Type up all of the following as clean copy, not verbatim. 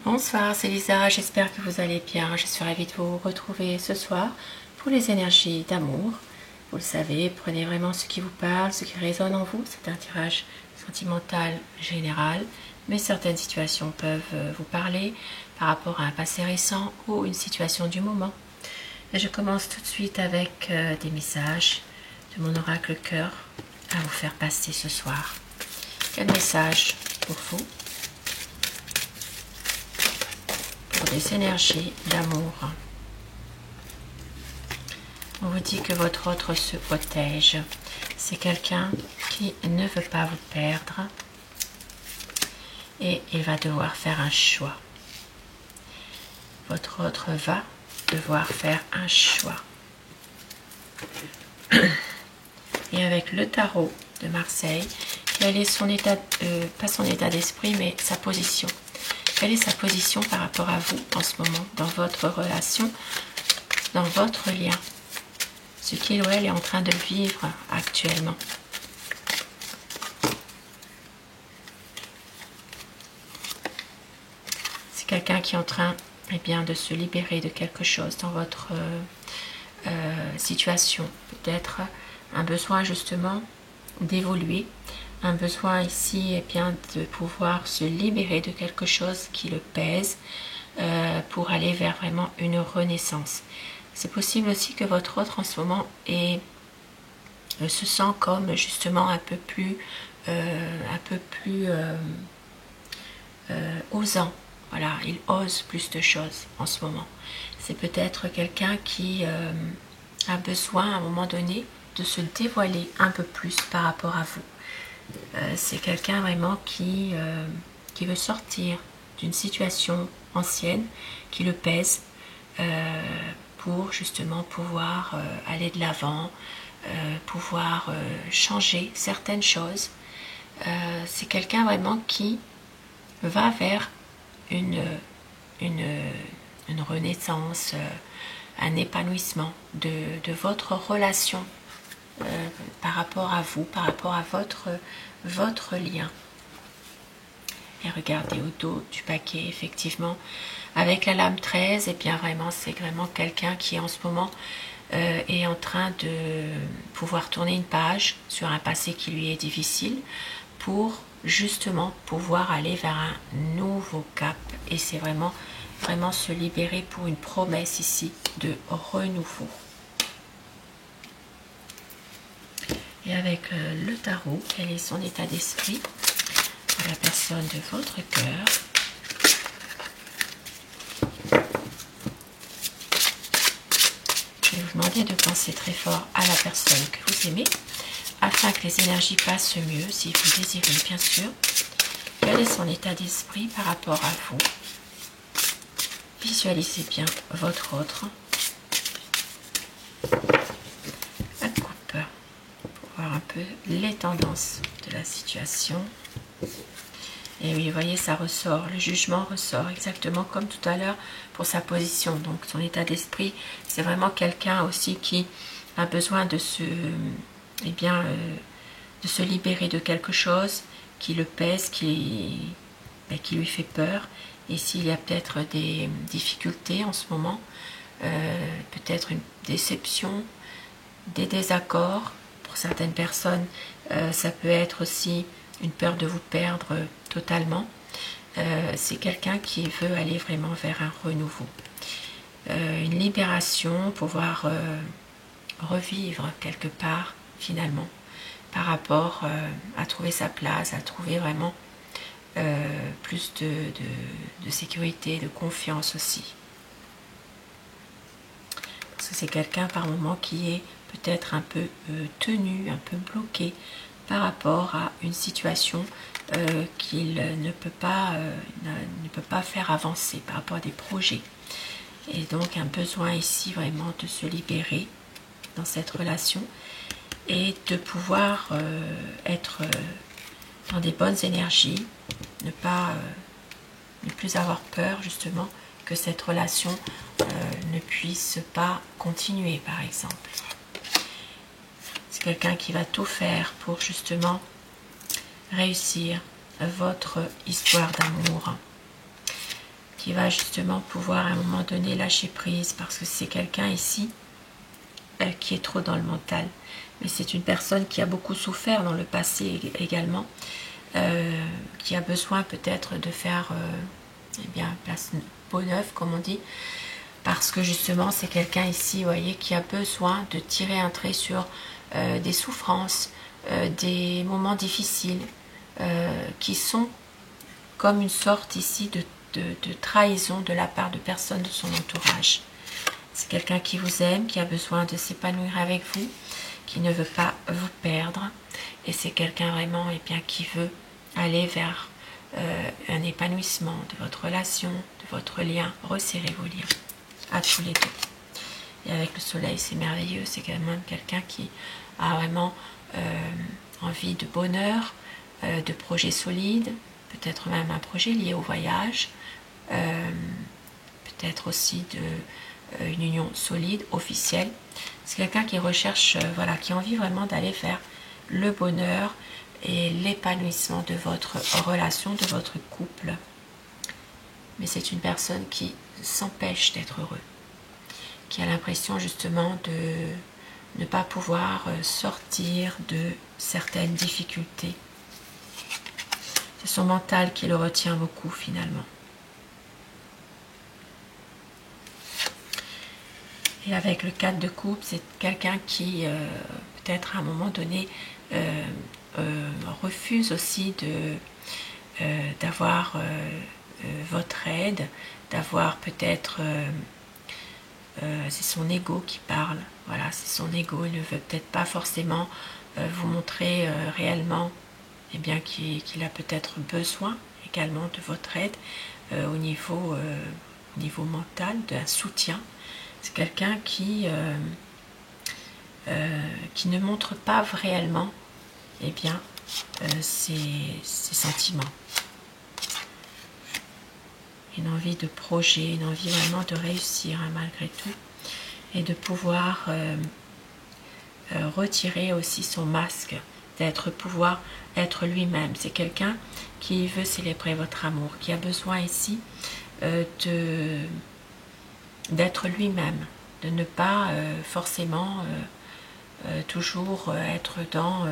Bonsoir, c'est Lisa, j'espère que vous allez bien. Je suis ravie de vous retrouver ce soir pour les énergies d'amour. Vous le savez, prenez vraiment ce qui vous parle, ce qui résonne en vous. C'est un tirage sentimental général, mais certaines situations peuvent vous parler par rapport à un passé récent ou une situation du moment. Et je commence tout de suite avec des messages de mon oracle cœur à vous faire passer ce soir. Quel message pour vous? Pour des énergies d'amour. On vous dit que votre autre se protège. C'est quelqu'un qui ne veut pas vous perdre et il va devoir faire un choix. Votre autre va devoir faire un choix. Et avec le tarot de Marseille, quel est son état, pas son état d'esprit, mais sa position. Quelle est sa position par rapport à vous en ce moment, dans votre relation, dans votre lien? Ce qu'il ou elle est en train de vivre actuellement. C'est quelqu'un qui est en train de se libérer de quelque chose dans votre situation. Peut-être un besoin justement d'évoluer. Un besoin ici de pouvoir se libérer de quelque chose qui le pèse pour aller vers vraiment une renaissance. C'est possible aussi que votre autre en ce moment se sent comme justement un peu plus osant. Voilà, il ose plus de choses en ce moment. C'est peut-être quelqu'un qui a besoin à un moment donné de se dévoiler un peu plus par rapport à vous. C'est quelqu'un vraiment qui veut sortir d'une situation ancienne qui le pèse pour justement pouvoir aller de l'avant, pouvoir changer certaines choses. C'est quelqu'un vraiment qui va vers une renaissance, un épanouissement de votre relation par rapport à vous, par rapport à votre lien. Et regardez au dos du paquet, effectivement, avec la lame 13, et bien vraiment, c'est vraiment quelqu'un qui en ce moment est en train de pouvoir tourner une page sur un passé qui lui est difficile pour justement pouvoir aller vers un nouveau cap. Et c'est vraiment se libérer pour une promesse ici de renouveau. Et avec le tarot, quel est son état d'esprit pour la personne de votre cœur? Je vais vous demander de penser très fort à la personne que vous aimez, afin que les énergies passent mieux, si vous désirez bien sûr. Quel est son état d'esprit par rapport à vous? Visualisez bien votre autre. Un peu les tendances de la situation. Et oui, vous voyez, ça ressort, le jugement ressort exactement comme tout à l'heure pour sa position. Donc son état d'esprit, c'est vraiment quelqu'un aussi qui a besoin de se libérer de quelque chose qui le pèse, qui lui fait peur. Et s'il y a peut-être des difficultés en ce moment, peut-être une déception, des désaccords. Pour certaines personnes, ça peut être aussi une peur de vous perdre totalement. C'est quelqu'un qui veut aller vraiment vers un renouveau. Une libération, pouvoir revivre quelque part finalement par rapport à trouver sa place, à trouver vraiment plus de sécurité, de confiance aussi. Parce que c'est quelqu'un par moment qui est peut-être un peu tenu, un peu bloqué par rapport à une situation qu'il ne peut pas faire avancer par rapport à des projets. Et donc un besoin ici vraiment de se libérer dans cette relation et de pouvoir être dans des bonnes énergies, ne plus avoir peur justement que cette relation ne puisse pas continuer par exemple. C'est quelqu'un qui va tout faire pour justement réussir votre histoire d'amour, qui va justement pouvoir à un moment donné lâcher prise, parce que c'est quelqu'un ici qui est trop dans le mental. Mais c'est une personne qui a beaucoup souffert dans le passé également, qui a besoin peut-être de faire eh bien, place peau neuve, comme on dit, parce que justement c'est quelqu'un ici, vous voyez, qui a besoin de tirer un trait sur des souffrances, des moments difficiles, qui sont comme une sorte ici de trahison de la part de personnes de son entourage. C'est quelqu'un qui vous aime, qui a besoin de s'épanouir avec vous, qui ne veut pas vous perdre, et c'est quelqu'un vraiment bien, qui veut aller vers un épanouissement de votre relation, de votre lien, resserrer vos liens à tous les deux. Et avec le soleil, c'est merveilleux, c'est quand même quelqu'un qui a vraiment envie de bonheur, de projets solides, peut-être même un projet lié au voyage, peut-être aussi une union solide, officielle. C'est quelqu'un qui recherche, voilà, qui a envie vraiment d'aller vers le bonheur et l'épanouissement de votre relation, de votre couple. Mais c'est une personne qui s'empêche d'être heureux, qui a l'impression justement de ne pas pouvoir sortir de certaines difficultés. C'est son mental qui le retient beaucoup finalement. Et avec le 4 de coupe, c'est quelqu'un qui peut-être à un moment donné refuse aussi d'avoir votre aide, d'avoir peut-être, c'est son ego qui parle, voilà, c'est son ego, il ne veut peut-être pas forcément vous montrer réellement bien, qu'il a peut-être besoin également de votre aide au niveau mental, d'un soutien. C'est quelqu'un qui ne montre pas réellement bien, ses sentiments. Une envie de projet, une envie vraiment de réussir malgré tout, et de pouvoir retirer aussi son masque, pouvoir être lui-même. C'est quelqu'un qui veut célébrer votre amour, qui a besoin ici d'être lui-même, de ne pas forcément toujours être dans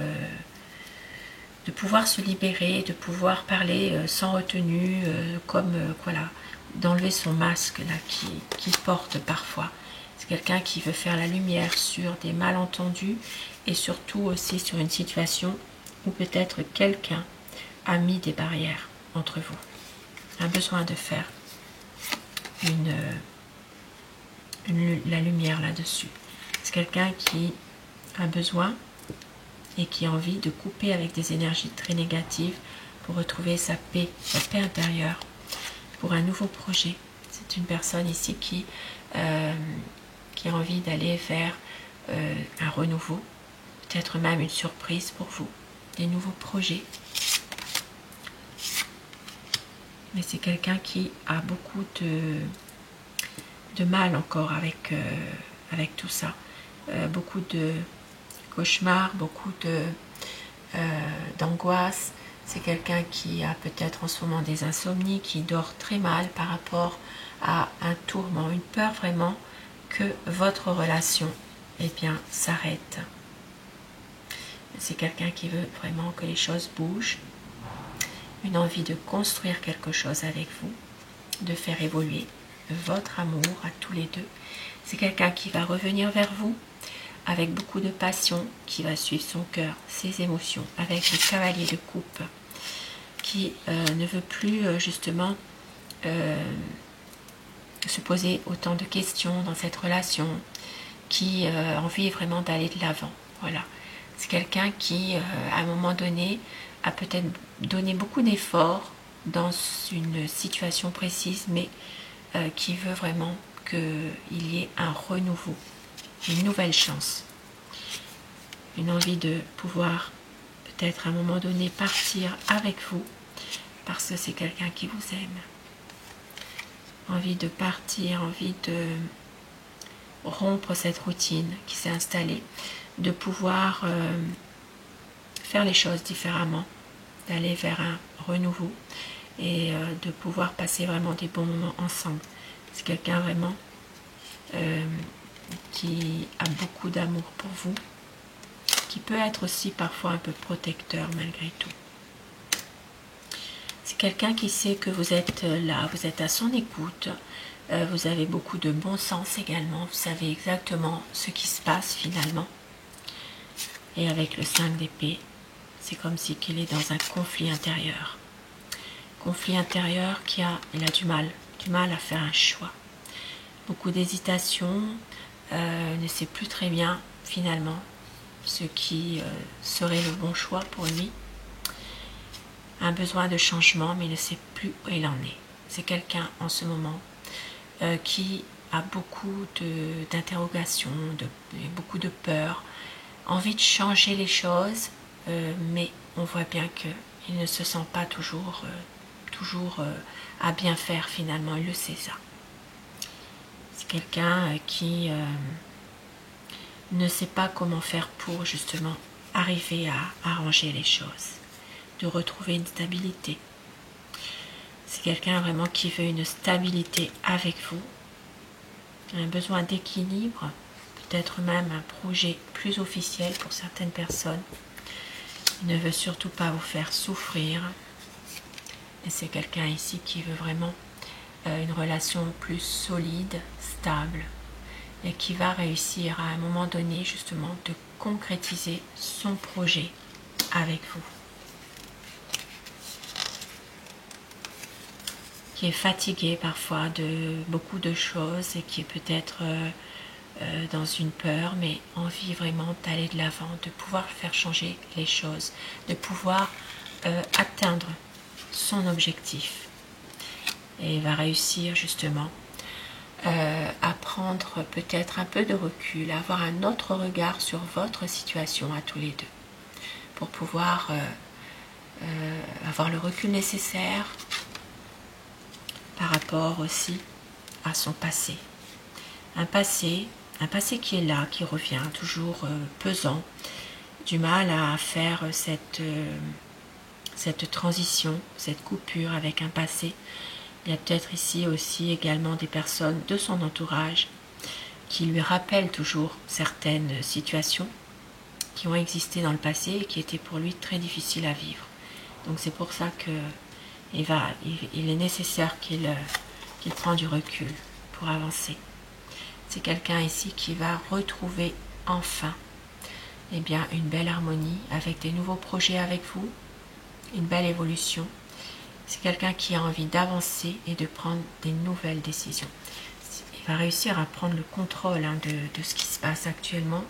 de pouvoir se libérer, de pouvoir parler sans retenue, voilà, d'enlever son masque là qui porte parfois. C'est quelqu'un qui veut faire la lumière sur des malentendus et surtout aussi sur une situation où peut-être quelqu'un a mis des barrières entre vous. A besoin de faire la lumière là-dessus. C'est quelqu'un qui a besoin et qui a envie de couper avec des énergies très négatives pour retrouver sa paix intérieure, pour un nouveau projet. C'est une personne ici qui a envie d'aller vers un renouveau, peut-être même une surprise pour vous, des nouveaux projets. Mais c'est quelqu'un qui a beaucoup de mal encore avec tout ça. Beaucoup de cauchemars, beaucoup d'angoisse. C'est quelqu'un qui a peut-être en ce moment des insomnies, qui dort très mal par rapport à un tourment, une peur vraiment que votre relation s'arrête. C'est quelqu'un qui veut vraiment que les choses bougent, une envie de construire quelque chose avec vous, de faire évoluer votre amour à tous les deux. C'est quelqu'un qui va revenir vers vous avec beaucoup de passion, qui va suivre son cœur, ses émotions, avec le cavalier de coupe, qui ne veut plus justement se poser autant de questions dans cette relation, qui a envie vraiment d'aller de l'avant. Voilà. C'est quelqu'un qui, à un moment donné, a peut-être donné beaucoup d'efforts dans une situation précise, mais qui veut vraiment qu'il y ait un renouveau, une nouvelle chance, une envie de pouvoir peut-être à un moment donné partir avec vous, parce que c'est quelqu'un qui vous aime. Envie de partir, envie de rompre cette routine qui s'est installée, de pouvoir faire les choses différemment, d'aller vers un renouveau, et de pouvoir passer vraiment des bons moments ensemble. C'est quelqu'un vraiment qui a beaucoup d'amour pour vous, qui peut être aussi parfois un peu protecteur malgré tout. C'est quelqu'un qui sait que vous êtes là, vous êtes à son écoute, vous avez beaucoup de bon sens également, vous savez exactement ce qui se passe finalement. Et avec le 5 d'épée, c'est comme si qu'il est dans un conflit intérieur. Conflit intérieur il a du mal à faire un choix. Beaucoup d'hésitation, ne sait plus très bien finalement ce qui serait le bon choix pour lui. Un besoin de changement, mais il ne sait plus où il en est. C'est quelqu'un en ce moment qui a beaucoup d'interrogations, beaucoup de peur, envie de changer les choses, mais on voit bien qu'il ne se sent pas toujours à bien faire finalement, il le sait ça. C'est quelqu'un qui ne sait pas comment faire pour justement arriver à arranger les choses, de retrouver une stabilité. C'est quelqu'un vraiment qui veut une stabilité avec vous, un besoin d'équilibre, peut-être même un projet plus officiel pour certaines personnes. Il ne veut surtout pas vous faire souffrir. Et c'est quelqu'un ici qui veut vraiment une relation plus solide, stable, et qui va réussir à un moment donné justement de concrétiser son projet avec vous. Qui est fatigué parfois de beaucoup de choses et qui est peut-être dans une peur, mais envie vraiment d'aller de l'avant, de pouvoir faire changer les choses, de pouvoir atteindre son objectif. Et il va réussir justement à prendre peut-être un peu de recul, à avoir un autre regard sur votre situation à tous les deux, pour pouvoir avoir le recul nécessaire par rapport aussi à son passé. Un passé qui est là, qui revient, toujours pesant, du mal à faire cette transition, cette coupure avec un passé. Il y a peut-être ici aussi également des personnes de son entourage qui lui rappellent toujours certaines situations qui ont existé dans le passé et qui étaient pour lui très difficiles à vivre. Donc c'est pour ça qu'il est nécessaire qu'il prenne du recul pour avancer. C'est quelqu'un ici qui va retrouver enfin une belle harmonie avec des nouveaux projets avec vous, une belle évolution. C'est quelqu'un qui a envie d'avancer et de prendre des nouvelles décisions. Il va réussir à prendre le contrôle de ce qui se passe actuellement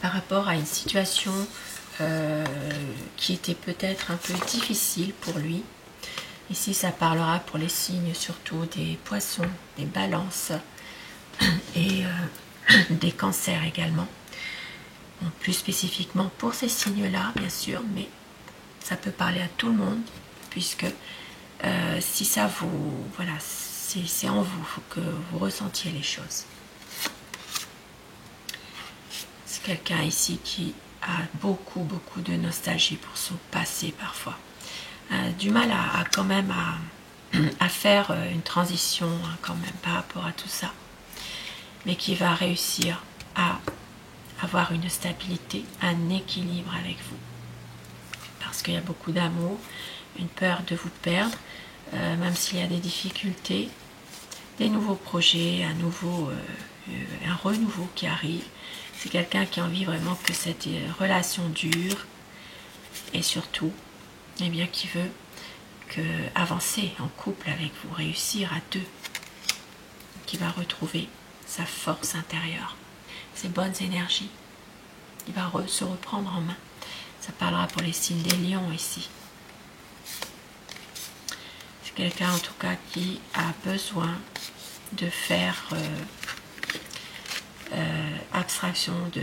par rapport à une situation qui était peut-être un peu difficile pour lui. Ici, ça parlera pour les signes surtout des poissons, des balances et des cancers également. Bon, plus spécifiquement pour ces signes-là, bien sûr, mais ça peut parler à tout le monde, puisque si ça vous... Voilà, c'est en vous, il faut que vous ressentiez les choses. C'est quelqu'un ici qui a beaucoup de nostalgie pour son passé parfois. Du mal quand même à faire une transition quand même par rapport à tout ça, mais qui va réussir à avoir une stabilité, un équilibre avec vous, parce qu'il y a beaucoup d'amour, une peur de vous perdre, même s'il y a des difficultés, des nouveaux projets, un renouveau qui arrive. C'est quelqu'un qui a envie vraiment que cette relation dure, et surtout qui veut avancer en couple avec vous, réussir à deux, qui va retrouver sa force intérieure, ses bonnes énergies. Il va se reprendre en main. Ça parlera pour les signes des lions ici. C'est quelqu'un en tout cas qui a besoin de faire abstraction de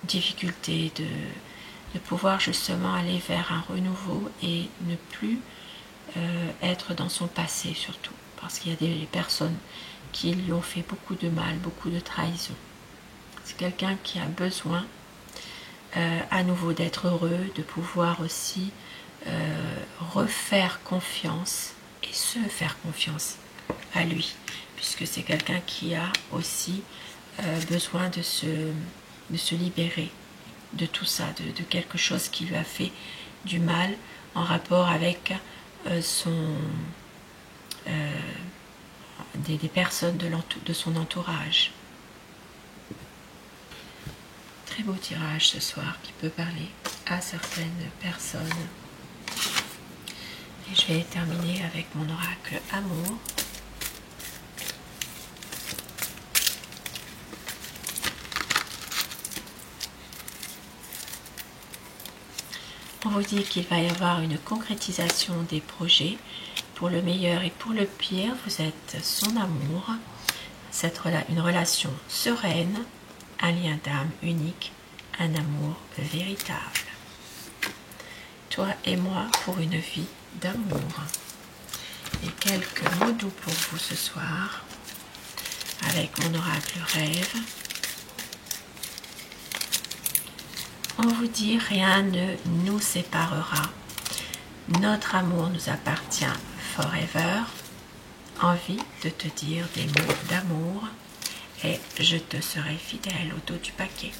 difficultés, de pouvoir justement aller vers un renouveau et ne plus être dans son passé surtout, parce qu'il y a des personnes qui lui ont fait beaucoup de mal, beaucoup de trahison. C'est quelqu'un qui a besoin à nouveau d'être heureux, de pouvoir aussi refaire confiance et se faire confiance à lui, puisque c'est quelqu'un qui a aussi besoin de se libérer de tout ça, de quelque chose qui lui a fait du mal en rapport avec des personnes de son entourage. Très beau tirage ce soir qui peut parler à certaines personnes. Et je vais terminer avec mon oracle amour. On vous dit qu'il va y avoir une concrétisation des projets pour le meilleur et pour le pire. Vous êtes son amour, une relation sereine, un lien d'âme unique, un amour véritable. Toi et moi pour une vie d'amour. Et quelques mots doux pour vous ce soir avec mon oracle rêve. On vous dit rien ne nous séparera. Notre amour nous appartient forever. Envie de te dire des mots d'amour et je te serai fidèle au dos du paquet.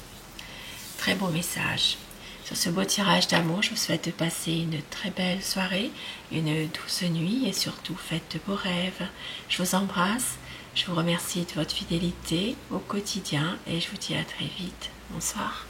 Très beau message. Sur ce beau tirage d'amour, je vous souhaite de passer une très belle soirée, une douce nuit et surtout faites de beaux rêves. Je vous embrasse, je vous remercie de votre fidélité au quotidien et je vous dis à très vite. Bonsoir.